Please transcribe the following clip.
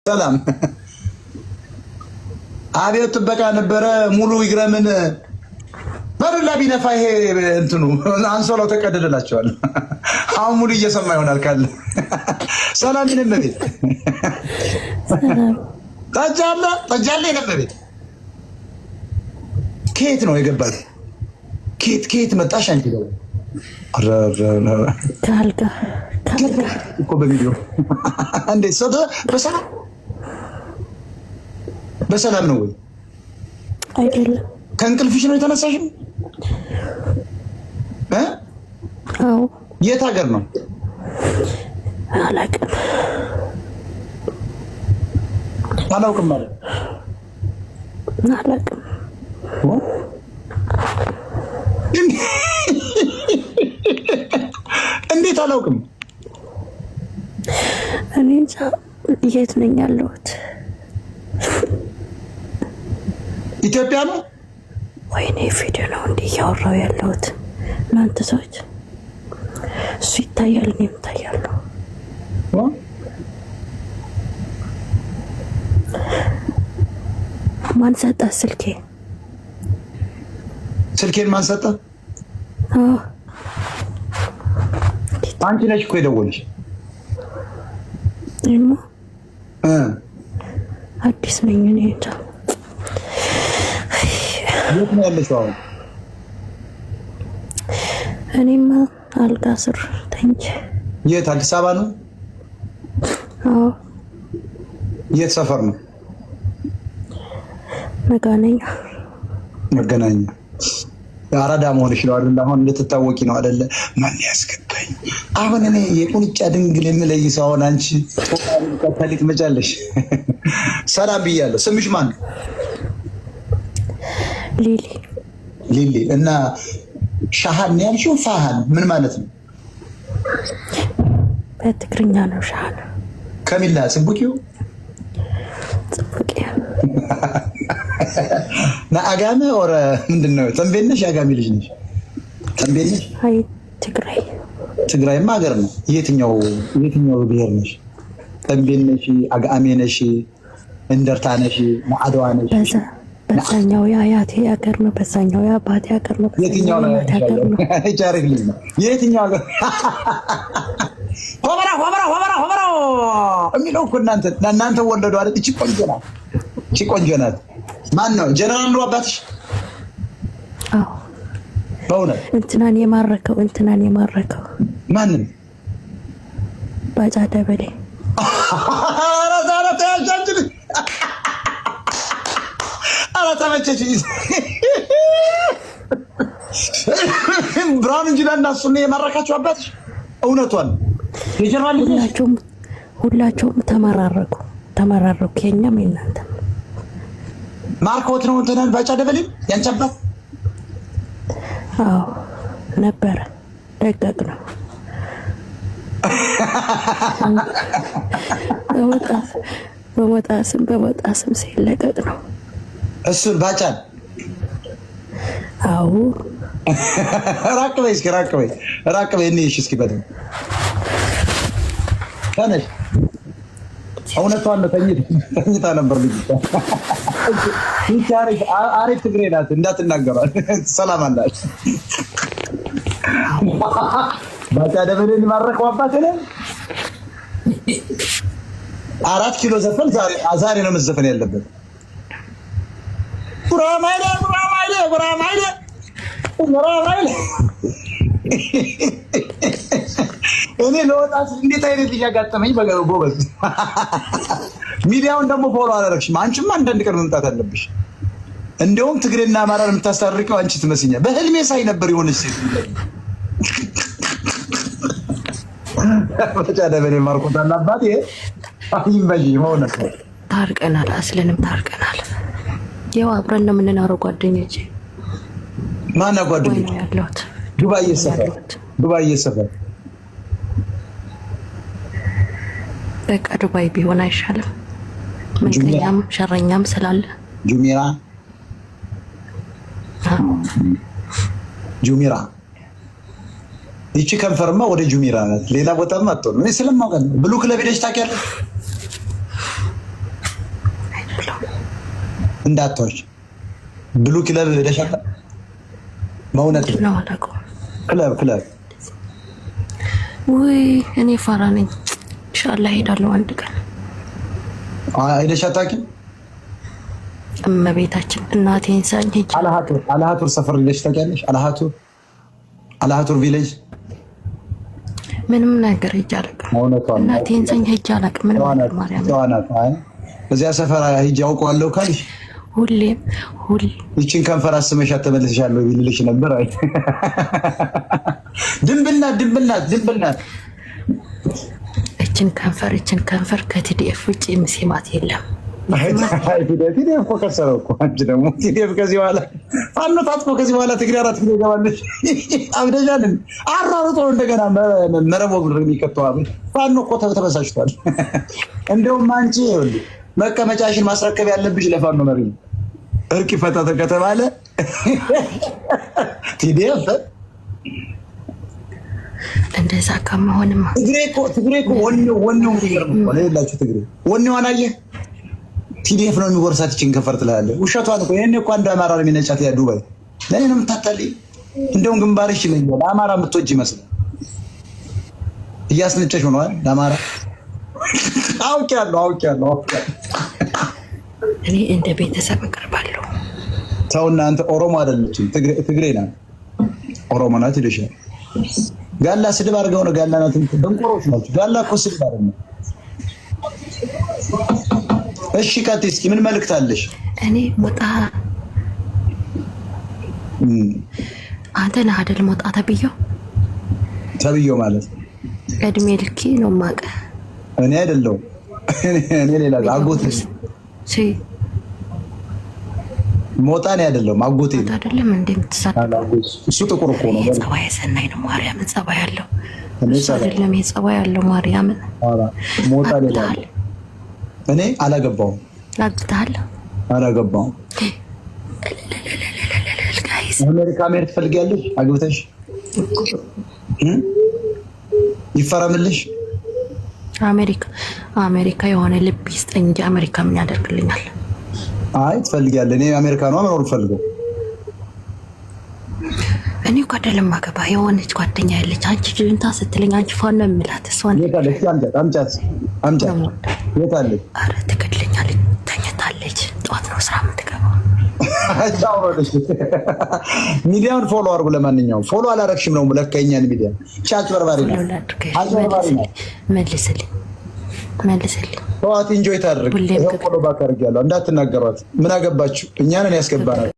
ሰላም አብዮት ጥበቃ ነበረ። ሙሉ ይግረምን በርላ ቢነፋ ይሄ እንትኑ አንሶላው ተቀደደላቸዋል። አሁን ሙሉ እየሰማ ይሆናል ካለ ሰላም ምን ቤት ጠጃለ የነበቤት ከየት ነው የገባል? ከየት መጣሽ አንቺ? ነው ካልጋ እኮ በቪዲዮ እንዴት ሰው በሰላም ነው ወይ? አይደለም። ከእንቅልፍሽ ነው የተነሳሽው? አዎ። የት ሀገር ነው? አላውቅም ማለት አላውቅም። እንዴት አላውቅም? እኔ እንጃ የት ነኝ ያለሁት? ኢትዮጵያ ነው። ወይኔ ቪዲዮ ነው እንዴ እያወራሁ ያለሁት? እናንተ ሰዎች እሱ ይታያል፣ እኔም እታያለሁ። ማን ሰጠ ስልኬን ማን ሰጠ? አንቺ ነሽ እኮ የደወልሽ። እማ አዲስ ነኝ እኔ እንጃ። የት ነው ያለሽው አሁን? እኔማ አልጋ ስር ተኝቼ። የት? አዲስ አበባ ነው? አዎ። የት ሰፈር ነው? መገናኛ። አራዳ መሆንሽ ነው አይደል? አሁን እንድትታወቂ ነው አይደለ? ማን ያስገባኝ አሁን? እኔ የቁንጫ ድንግል የምለይ ሰው አሁን አንቺ ተሊት መጫለሽ። ሰላም ብያለሁ። ስምሽ ማን ነው? ሊሊ። እና ሻሃን ያልሽው ፋሃን ምን ማለት ነው? በትግርኛ ነው ሻሃን። ከሚላ ጽቡቂው አጋሜ ወረ ምንድነው? ተንቤን ነሽ? አጋሜ ልጅ ነሽ? ተንቤን ነሽ? አይ ትግራይማ ሀገር ነው። የትኛው ብሔር ነሽ? ተንቤን ነሽ? አጋሜ ነሽ? እንደርታ ነሽ? አድዋ ነሽ? በዛኛው የአያቴ ሀገር ነው፣ በዛኛው የአባቴ ሀገር ነው። የትኛው ነው? የትኛው ሀገር? ሆበራ የሚለው እኮ እናንተ ወለዱ አይደል? እቺ ቆንጆ ናት። ማን ነው ጀነራል ነው አባትሽ? አዎ። በእውነት እንትናን የማረከው ማንን? ባጫ ደበሌ። ኧረ ተመቸችኝ። ብርሃኑ እንጂ እና እሱን የማረካቸው አባትሽ? እውነቷን የጀነራል ሁላቸውም ተመራረኩ። የኛም የእናንተም ማርኮት ነው እንትናን ባጫ ደበሌ ያንቺ አባት? አዎ ነበረ። ደቀቅ ነው በመጣስም ሲለቀቅ ነው እሱን ባጫን። አዎ ራቅ በይ እኔ እሺ። እስኪ በደምብ ታነሽ። እውነቷን ነው። ተኝታ ነበር ልጅ። አሪፍ ትግሬ ናት፣ እንዳትናገሯት። ሰላም አላችሁ? ባጫ ደበሌን ማረከው አባት ነው። 4 ኪሎ ዘፈን ዛሬ ነው መዘፈን ያለበት። ጉራማይሌ እኔ ለወጣት እንዴት አይነት ልጅ ያጋጠመኝ በጎበዝ። ሚዲያውን ደግሞ ፎሎ አላደረግሽም። አንቺማ አንዳንድ ቀን መምጣት አለብሽ። እንደውም ትግሬና አማራን የምታስታርቀው አንቺ ትመስኛል። በህልሜ ሳይ ነበር የሆነች ሴት። ባጫ ደበሌ ማርኮት አላባት። ይሄ ሆነ። ታርቀናል፣ አስለንም ታርቀናል። ያው አብረን ነው የምንኖረው ጓደኞቼ። ማን ጓደኞቼ? ያለሁት ዱባይ እየሰፈር። በቃ ዱባይ ቢሆን አይሻልም? ምንኛም ሸረኛም ስላለ። ጁሚራ ይቺ ከንፈርማ ወደ ጁሚራ ናት። ሌላ ቦታማ አትሆንም። እኔ ስለማውቀው ነው። ብሉ ክለብ ሄደሽ ታውቂያለሽ? እንዳትዋሽ። ብሉ ክለብ ሄደሻል? በእውነት ነው አላውቀውም። ክለብ ወይ እኔ ፋራ ነኝ። ኢንሻአላህ ሄዳለሁ አንድ ቀን። ሄደሽ አታውቂም? እመቤታችን እናቴን ሳኝ ሄጅ አልሃቱር ሰፈር ሄደሽ ታውቂያለሽ? አልሃቱር ቪሌጅ ምንም ነገር ሄጅ አላውቅም። እናቴን ሳኝ ሄጅ አላውቅም። ምንም ነገር ማርያም እዚያ ሰፈር ሄጅ አውቀዋለሁ ካልሽ ሁሌም ይችን ከንፈር አስመሻት ተመልሰሻለሁ ይልልሽ ነበር። አይ ድንብልናት እችን ከንፈር ከቲዲኤፍ ውጭ ምስማት የለም። ቲዲኤፍ እኮ ከሰረው እኮ አንቺ ደግሞ ቲዲኤፍ ከዚህ በኋላ ፋኖ ታጥቆ ከዚህ በኋላ ትግሬ 4 ኪሎ ይገባለች። አብደሻልን አራሩጦ እንደገና መረቦ ብር የሚከተው ፋኖ እኮ ተበሳጭቷል። እንደውም አንቺ ይኸውልሽ መቀመጫሽን ማስረከብ ያለብሽ ለፋኖ መሪ ነው። እርቅ ይፈታ ከተባለ ቲዲኤፍ እንደዛ ከመሆንማ ትግሬ እኮ ወኔው የሚገርም እኮ ነው። የላችሁ ትግሬ ወኔዋን አየህ? ቲዲኤፍ ነው የሚጎርሳት ይችን ከንፈር ትላለህ። ውሸቷን እኮ ይሄኔ እኮ አንድ አማራ ነው የሚነጫት። ያ ዱባይ ለኔ ነው የምታታልኝ። እንደውም ግንባርሽ ይለኛል። አማራ የምትወጂ ይመስል እያስነጨሽ ሆኗል። ለአማራ አውቄያለሁ። እኔ እንደ ቤተሰብ እቀርባለሁ። ሰው እናንተ ኦሮሞ አይደለችም ትግሬ ናት። ኦሮሞ ናት ይልሻል። ጋላ ስድብ አድርገው ነው። ጋላ ናት። ደንቆሮች ናቸው። ጋላ እኮ ስድብ አይደለም። እሺ ቀጥይ እስኪ ምን መልእክት አለሽ? እኔ ሞጣ አንተ ነህ አይደል? ሞጣ ተብዬው ማለት እድሜ ልኬ ነው የማውቅህ። እኔ አይደለሁም። እኔ ሌላ አጎቴ ሞጣ ነው አይደለም። አጎቴ አይደለም እንደምትሳደው እሱ ጥቁር እኮ ነው። ጸባይ ሰናይ ነው። ማርያም ጸባይ ያለው አይደለም። የጸባይ ያለው ማርያም ሞጣ ሌላ እኔ አላገባውም። አላገባውም። አሜሪካ መሄድ ትፈልጊያለሽ? አግብተሽ ይፈረምልሽ? አሜሪካ የሆነ ልብ ይስጠኝ እንጂ አሜሪካ ምን ያደርግልኛል? አይ ትፈልጊያለሽ? እኔ አሜሪካ ነው መኖር ፈልገው። እኔ ጓደኛ ማገባ የሆነች ጓደኛ ያለች አንቺ ጅንታ ስትለኝ አንቺ ፋን ነው የምላት እሷን የታለች? አምጫት የታለች? ኧረ ትገድለኛለች። ተኝታለች። ጠዋት ነው ስራ የምትገባው። ሚዲያውን ፎሎ አድርጉ። ለማንኛውም ፎሎ አላረግሽም ነው ለከኛን ሚዲያ ቻት በርባሪ መልስልኝ። ጠዋት ኢንጆይ ታድርግ። ፎሎ ባክ አድርጊያለሁ። እንዳትናገሯት። ምን አገባችሁ? እኛንን ያስገባናል።